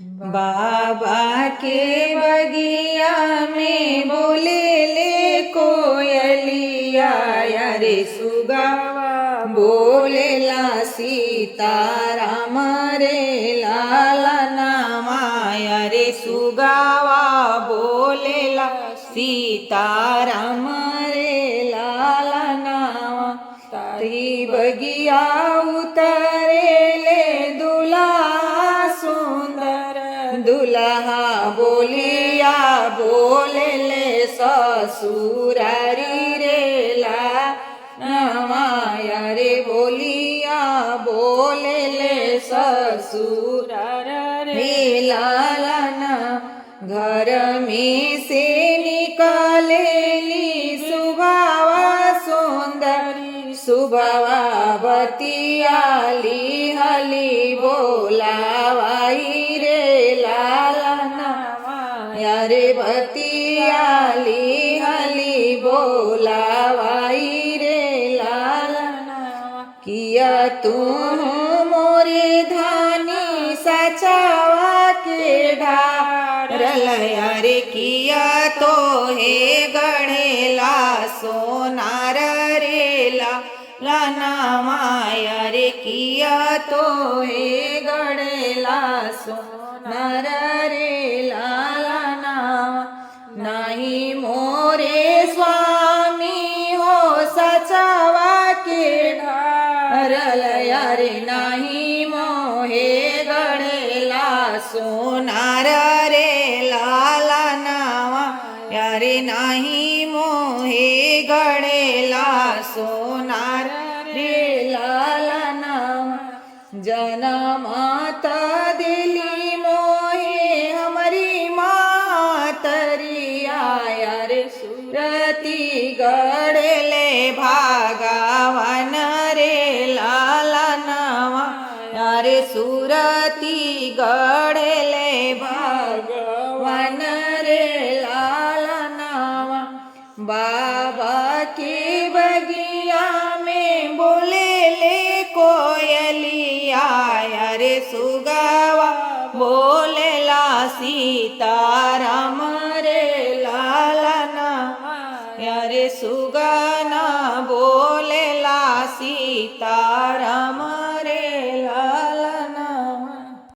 बाबा के बगिया में बोले ले कोयलिया, रे सुगावा बोलेला सीताराम रे लाला नामाया, रे सुगावा बोलेला सीताराम रे लाला नामा। तारी बगिया उतरेले दुल्हा सुंदर, दुल्हा बोलिया बोलेले ससुरारी रे लाला, रे बोलिया बोलेले ससुरार रे लाला। घर में से निकलेली सुभावा सुंदरी, सुभावा बतियाली हली बोलावाई रे लाला, रे बतियाली हली बोलावाई रे लाला। किया तुम मोरे धानी सचावा के ढारलया, रे किया तो हे गढ़ेला सोनार रे लाला नामाया, रे किया तो हे गढ़ेला सोनार रे लाला नामा। नाही मोरे स्वामी हो सचावा के ढारलया, रे नाही मोहे गढ़ेला सोनार रे लाला नामा, रे नाही मोहे गढ़ेला सोनार रे लाला नामा। जनमात दिली मोहे हमारी मातरिया, रे सुरती गढ़ले भागवन रे लाला नामा, रे सुरती गढ़ले भागवन रे लाला नामा। बाबा के बगिया में बोले